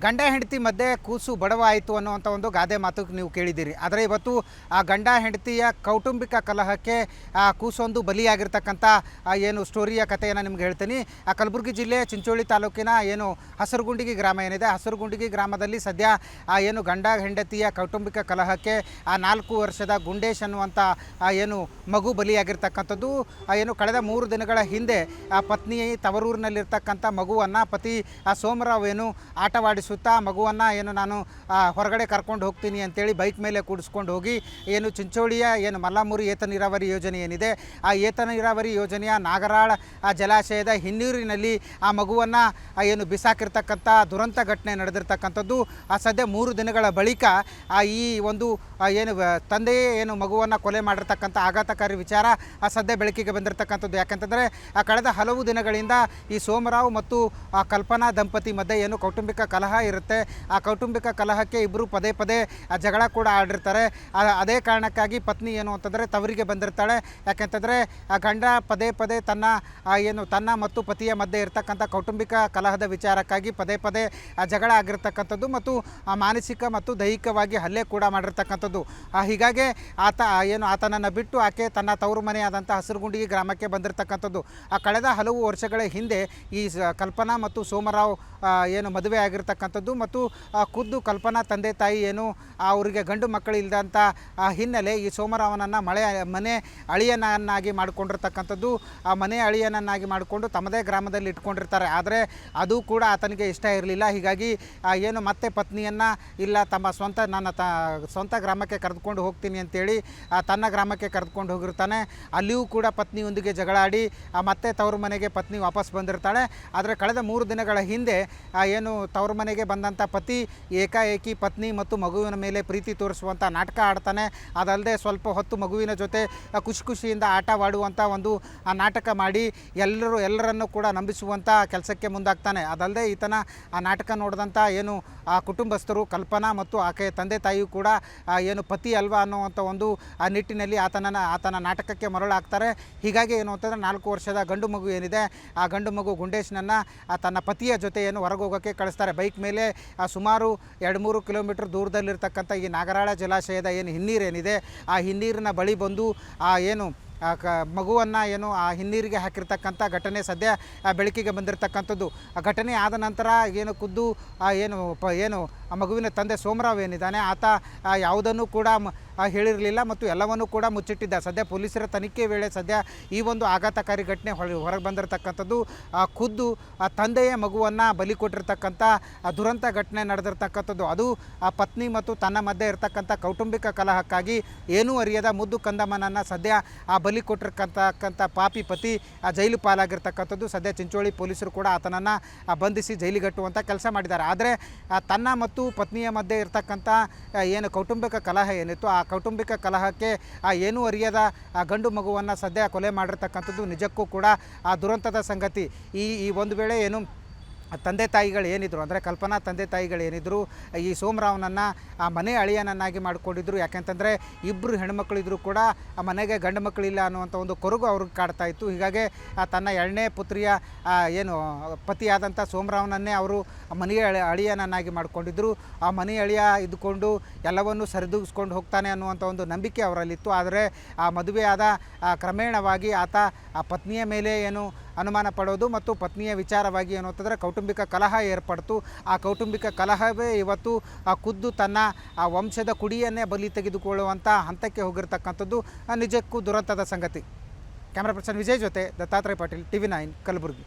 ಗಂಡ ಹೆಂಡತಿ ಮಧ್ಯೆ ಕೂಸು ಬಡವ ಆಯಿತು ಅನ್ನುವಂಥ ಒಂದು ಗಾದೆ ಮಾತು ನೀವು ಕೇಳಿದ್ದೀರಿ. ಆದರೆ ಇವತ್ತು ಆ ಗಂಡ ಹೆಂಡತಿಯ ಕೌಟುಂಬಿಕ ಕಲಹಕ್ಕೆ ಆ ಕೂಸೊಂದು ಬಲಿಯಾಗಿರ್ತಕ್ಕಂಥ ಏನು ಸ್ಟೋರಿಯ ಕಥೆಯನ್ನು ನಿಮ್ಗೆ ಹೇಳ್ತೀನಿ. ಆ ಕಲಬುರಗಿ ಜಿಲ್ಲೆ ಚಿಂಚೋಳಿ ತಾಲೂಕಿನ ಏನು ಹಸರಗುಂಡಿಗಿ ಗ್ರಾಮ ಏನಿದೆ, ಹಸರಗುಂಡಿಗಿ ಗ್ರಾಮದಲ್ಲಿ ಸದ್ಯ ಆ ಏನು ಗಂಡ ಹೆಂಡತಿಯ ಕೌಟುಂಬಿಕ ಕಲಹಕ್ಕೆ ಆ 4 ವರ್ಷದ ಗುಂಡೇಶ್ ಅನ್ನುವಂಥ ಆ ಏನು ಮಗು ಬಲಿಯಾಗಿರ್ತಕ್ಕಂಥದ್ದು. ಏನು ಕಳೆದ 3 ದಿನಗಳ ಹಿಂದೆ ಆ ಪತ್ನಿ ತವರೂರಿನಲ್ಲಿರ್ತಕ್ಕಂಥ ಮಗುವನ್ನು ಪತಿ ಆ ಸೋಮರಾವ್ ಏನು ಆಟವಾಡಿಸುತ್ತಾ ಮಗುವನ್ನು ಏನು ನಾನು ಹೊರಗಡೆ ಕರ್ಕೊಂಡು ಹೋಗ್ತೀನಿ ಅಂತೇಳಿ ಬೈಕ್ ಮೇಲೆ ಕೂಡಿಸ್ಕೊಂಡು ಹೋಗಿ ಏನು ಚಿಂಚೋಳಿಯ ಏನು ಮಲ್ಲಾಮುರಿ ಏತ ನೀರಾವರಿ ಯೋಜನೆ ಏನಿದೆ, ಆ ಏತ ನೀರಾವರಿ ಯೋಜನೆಯ ನಾಗರಾಳ ಆ ಜಲಾಶಯದ ಹಿನ್ನೀರಿನಲ್ಲಿ ಆ ಮಗುವನ್ನು ಏನು ಬಿಸಾಕಿರ್ತಕ್ಕಂಥ ದುರಂತ ಘಟನೆ ನಡೆದಿರ್ತಕ್ಕಂಥದ್ದು. ಆ ಸದ್ಯ 3 ದಿನಗಳ ಬಳಿಕ ಈ ಒಂದು ಏನು ತಂದೆಯೇ ಏನು ಮಗುವನ್ನು ಕೊಲೆ ಮಾಡಿರ್ತಕ್ಕಂಥ ಆಘಾತಕಾರಿ ವಿಚಾರ ಸದ್ಯ ಬೆಳಕಿಗೆ ಬಂದಿರತಕ್ಕಂಥದ್ದು. ಯಾಕಂತಂದರೆ ಕಳೆದ ಹಲವು ದಿನಗಳಿಂದ ಈ ಸೋಮರಾವ್ ಮತ್ತು ಕಲ್ಪನಾ ದಂಪತಿ ಮಧ್ಯೆ ಏನು ಕೌಟುಂಬಿಕ ಕಲಹ ಇರುತ್ತೆ. ಆ ಕೌಟುಂಬಿಕ ಕಲಹಕ್ಕೆ ಇಬ್ಬರು ಪದೇ ಪದೇ ಜಗಳ ಕೂಡ ಆಡಿರ್ತಾರೆ. ಅದೇ ಕಾರಣಕ್ಕಾಗಿ ಪತ್ನಿ ಏನು ಅಂತಂದರೆ ತವರಿಗೆ ಬಂದಿರ್ತಾಳೆ. ಯಾಕೆಂತಂದರೆ ಗಂಡ ಪದೇ ಪದೇ ತನ್ನ ಮತ್ತು ಪತಿಯ ಮಧ್ಯೆ ಇರತಕ್ಕಂಥ ಕೌಟುಂಬಿಕ ಕಲಹದ ವಿಚಾರಕ್ಕಾಗಿ ಪದೇ ಪದೇ ಜಗಳ ಆಗಿರ್ತಕ್ಕಂಥದ್ದು ಮತ್ತು ಮಾನಸಿಕ ಮತ್ತು ದೈಹಿಕವಾಗಿ ಹಲ್ಲೆ ಕೂಡ ಮಾಡಿರ್ತಕ್ಕಂಥದ್ದು. ಹೀಗಾಗಿ ಆತನನ್ನು ಬಿಟ್ಟು ಆಕೆ ತನ್ನ ತವರು ಮನೆಯಾದಂಥ ಹಸರಗುಂಡಿಗಿ ಗ್ರಾಮಕ್ಕೆ ಬಂದಿರತಕ್ಕಂಥದ್ದು. ಕಳೆದ ಹಲವು ವರ್ಷಗಳ ಹಿಂದೆ ಈ ಕಲ್ಪನಾ ಮತ್ತು ಸೋಮರಾವ್ ಏನು ಮದುವೆ ಆಗಿರ್ತಕ್ಕಂಥದ್ದು ಮತ್ತು ಖುದ್ದು ಕಲ್ಪನಾ ತಂದೆ ತಾಯಿ ಏನು ಅವರಿಗೆ ಗಂಡು ಮಕ್ಕಳು ಇಲ್ಲದಂಥ ಹಿನ್ನೆಲೆ ಈ ಸೋಮರಾವನನ್ನು ಮನೆ ಅಳಿಯನನ್ನಾಗಿ ಮಾಡಿಕೊಂಡಿರ್ತಕ್ಕಂಥದ್ದು. ಆ ಮನೆ ಅಳಿಯನನ್ನಾಗಿ ಮಾಡಿಕೊಂಡು ತಮ್ಮದೇ ಗ್ರಾಮದಲ್ಲಿ ಇಟ್ಕೊಂಡಿರ್ತಾರೆ. ಆದರೆ ಅದು ಕೂಡ ಆತನಿಗೆ ಇಷ್ಟ ಇರಲಿಲ್ಲ. ಹೀಗಾಗಿ ಏನು ಮತ್ತೆ ಪತ್ನಿಯನ್ನು ಇಲ್ಲ ತಮ್ಮ ಸ್ವಂತ ಗ್ರಾಮಕ್ಕೆ ಕರೆದುಕೊಂಡು ಹೋಗ್ತೀನಿ ಅಂತೇಳಿ ತನ್ನ ಗ್ರಾಮಕ್ಕೆ ಕರೆದುಕೊಂಡು ಹೋಗಿರ್ತಾನೆ. ಅಲ್ಲಿಯೂ ಕೂಡ ಪತ್ನಿಯೊಂದಿಗೆ ಜಗಳಾಡಿ ಮತ್ತೆ ತವರು ಮನೆಗೆ ಪತ್ನಿ ವಾಪಸ್ ಬಂದಿರ್ತಾಳೆ. ಆದರೆ ಕಳೆದ 3 ದಿನಗಳ ಹಿಂದೆ ಏನು ತವರು ಮನೆಗೆ ಬಂದಂಥ ಪತಿ ಏಕಾಏಕಿ ಪತ್ನಿ ಮತ್ತು ಮಗುವಿನ ಮೇಲೆ ಪ್ರೀತಿ ತೋರಿಸುವಂಥ ನಾಟಕ ಆಡ್ತಾನೆ. ಅದಲ್ಲದೆ ಸ್ವಲ್ಪ ಹೊತ್ತು ಮಗುವಿನ ಜೊತೆ ಖುಷಿಯಿಂದ ಆಟವಾಡುವಂಥ ಒಂದು ನಾಟಕ ಮಾಡಿ ಎಲ್ಲರನ್ನು ಕೂಡ ನಂಬಿಸುವಂಥ ಕೆಲಸಕ್ಕೆ ಮುಂದಾಗ್ತಾನೆ. ಅದಲ್ಲದೆ ಈತನ ಆ ನಾಟಕ ನೋಡಿದಂಥ ಏನು ಆ ಕುಟುಂಬಸ್ಥರು ಕಲ್ಪನಾ ಮತ್ತು ಆಕೆಯ ತಂದೆ ತಾಯಿಯೂ ಕೂಡ ಏನು ಪತಿ ಅಲ್ವಾ ಅನ್ನುವಂಥ ಒಂದು ಆ ನಿಟ್ಟಿನಲ್ಲಿ ಆತನ ನಾಟಕಕ್ಕೆ ಮರಳಾಗ್ತಾರೆ. ಹೀಗಾಗಿ ಏನು ಅಂತಂದರೆ 4 ವರ್ಷದ ಗಂಡು ಮಗು ಏನಿದೆ, ಆ ಗಂಡು ಮಗು ಗುಂಡೇಶ್ನನ್ನು ತನ್ನ ಪತಿಯ ಜೊತೆ ಏನು ಹೊರಗೆ ಹೋಗೋಕ್ಕೆ ಕಳಿಸ್ತಾರೆ. ಬೈಕ್ ಮೇಲೆ ಸುಮಾರು 2-3 ಕಿಲೋಮೀಟರ್ ದೂರದಲ್ಲಿರ್ತಕ್ಕಂಥ ಈ ನಾಗರಾಳ ಜಲಾಶಯದ ಏನು ಹಿನ್ನೀರೇನಿದೆ, ಆ ಹಿನ್ನೀರಿನ ಬಳಿ ಬಂದು ಏನು ಮಗುವನ್ನು ಏನು ಆ ಹಿನ್ನೀರಿಗೆ ಹಾಕಿರ್ತಕ್ಕಂಥ ಘಟನೆ ಸದ್ಯ ಬೆಳಕಿಗೆ ಬಂದಿರತಕ್ಕಂಥದ್ದು. ಆ ಘಟನೆ ಆದ ನಂತರ ಏನು ಖುದ್ದು ಏನು ಆ ಮಗುವಿನ ತಂದೆ ಸೋಮರಾವ್ ಏನಿದ್ದಾನೆ ಆತ ಯಾವುದನ್ನು ಕೂಡ ಹೇಳಿರಲಿಲ್ಲ ಮತ್ತು ಎಲ್ಲವನ್ನೂ ಕೂಡ ಮುಚ್ಚಿಟ್ಟಿದ್ದ. ಸದ್ಯ ಪೊಲೀಸರ ತನಿಖೆ ವೇಳೆ ಸದ್ಯ ಈ ಒಂದು ಆಘಾತಕಾರಿ ಘಟನೆ ಹೊರಗೆ ಬಂದಿರತಕ್ಕಂಥದ್ದು. ಖುದ್ದು ಆ ತಂದೆಯ ಮಗುವನ್ನು ಬಲಿ ಕೊಟ್ಟಿರ್ತಕ್ಕಂಥ ದುರಂತ ಘಟನೆ ನಡೆದಿರ್ತಕ್ಕಂಥದ್ದು. ಅದು ಆ ಪತ್ನಿ ಮತ್ತು ತನ್ನ ಮಧ್ಯೆ ಇರತಕ್ಕಂಥ ಕೌಟುಂಬಿಕ ಕಲಹಕ್ಕಾಗಿ ಏನೂ ಅರಿಯದ ಮುದ್ದು ಕಂದಮ್ಮನನ್ನು ಸದ್ಯ ಆ ಬಲಿ ಕೊಟ್ಟಿರ್ತಕ್ಕಂಥ ಪಾಪಿ ಪತಿ ಜೈಲು ಪಾಲಾಗಿರ್ತಕ್ಕಂಥದ್ದು. ಸದ್ಯ ಚಿಂಚೋಳಿ ಪೊಲೀಸರು ಕೂಡ ಆತನನ್ನು ಬಂಧಿಸಿ ಜೈಲಿಗಟ್ಟುವಂಥ ಕೆಲಸ ಮಾಡಿದ್ದಾರೆ. ಆದರೆ ತನ್ನ ಮತ್ತು ಪತ್ನಿಯ ಮಧ್ಯೆ ಇರತಕ್ಕಂಥ ಏನು ಕೌಟುಂಬಿಕ ಕಲಹ ಏನಿತ್ತು, ಆ ಕೌಟುಂಬಿಕ ಕಲಹಕ್ಕೆ ಏನೂ ಅರಿಯದ ಆ ಗಂಡು ಮಗುವನ್ನು ಸದ್ಯ ಕೊಲೆ ಮಾಡಿರ್ತಕ್ಕಂಥದ್ದು ನಿಜಕ್ಕೂ ಕೂಡ ಆ ದುರಂತದ ಸಂಗತಿ. ಈ ಒಂದು ವೇಳೆ ಏನು ತಂದೆ ತಾಯಿಗಳು ಏನಿದ್ರು ಅಂದರೆ ಕಲ್ಪನಾ ತಂದೆ ತಾಯಿಗಳು ಏನಿದ್ರು ಈ ಸೋಮರಾವ್ನನ್ನು ಆ ಮನೆ ಅಳಿಯನನ್ನಾಗಿ ಮಾಡಿಕೊಂಡಿದ್ರು. ಯಾಕೆಂತಂದರೆ ಇಬ್ಬರು ಹೆಣ್ಮಕ್ಳಿದ್ರು ಕೂಡ ಆ ಮನೆಗೆ ಗಂಡು ಮಕ್ಕಳಿಲ್ಲ ಅನ್ನುವಂಥ ಒಂದು ಕೊರಗು ಅವ್ರಿಗೆ ಕಾಡ್ತಾ ಇತ್ತು. ಹೀಗಾಗಿ ತನ್ನ 2ನೇ ಪುತ್ರಿಯ ಏನು ಪತಿಯಾದಂಥ ಸೋಮರಾವ್ನನ್ನೇ ಅವರು ಮನೆಯ ಅಳಿಯನನ್ನಾಗಿ ಮಾಡಿಕೊಂಡಿದ್ರು. ಆ ಮನೆ ಅಳಿಯ ಇದ್ದುಕೊಂಡು ಎಲ್ಲವನ್ನೂ ಸರಿದೂಗಿಸ್ಕೊಂಡು ಹೋಗ್ತಾನೆ ಅನ್ನುವಂಥ ಒಂದು ನಂಬಿಕೆ ಅವರಲ್ಲಿತ್ತು. ಆದರೆ ಆ ಮದುವೆಯಾದ ಕ್ರಮೇಣವಾಗಿ ಆತ ಆ ಪತ್ನಿಯ ಮೇಲೆ ಏನು ಅನುಮಾನ ಪಡೋದು ಮತ್ತು ಪತ್ನಿಯ ವಿಚಾರವಾಗಿ ಏನು ಅಂತಂದರೆ ಕೌಟುಂಬಿಕ ಕಲಹ ಏರ್ಪಡ್ತು. ಆ ಕೌಟುಂಬಿಕ ಕಲಹವೇ ಇವತ್ತು ಖುದ್ದು ತನ್ನ ಆ ವಂಶದ ಕುಡಿಯನ್ನೇ ಬಲಿ ತೆಗೆದುಕೊಳ್ಳುವಂಥ ಹಂತಕ್ಕೆ ಹೋಗಿರ್ತಕ್ಕಂಥದ್ದು ನಿಜಕ್ಕೂ ದುರಂತದ ಸಂಗತಿ. ಕ್ಯಾಮ್ರಾ ಪರ್ಸನ್ ವಿಜಯ್ ಜೊತೆ ದತ್ತಾತ್ರೇಯ ಪಾಟೀಲ್, TV9 ಕಲಬುರಗಿ.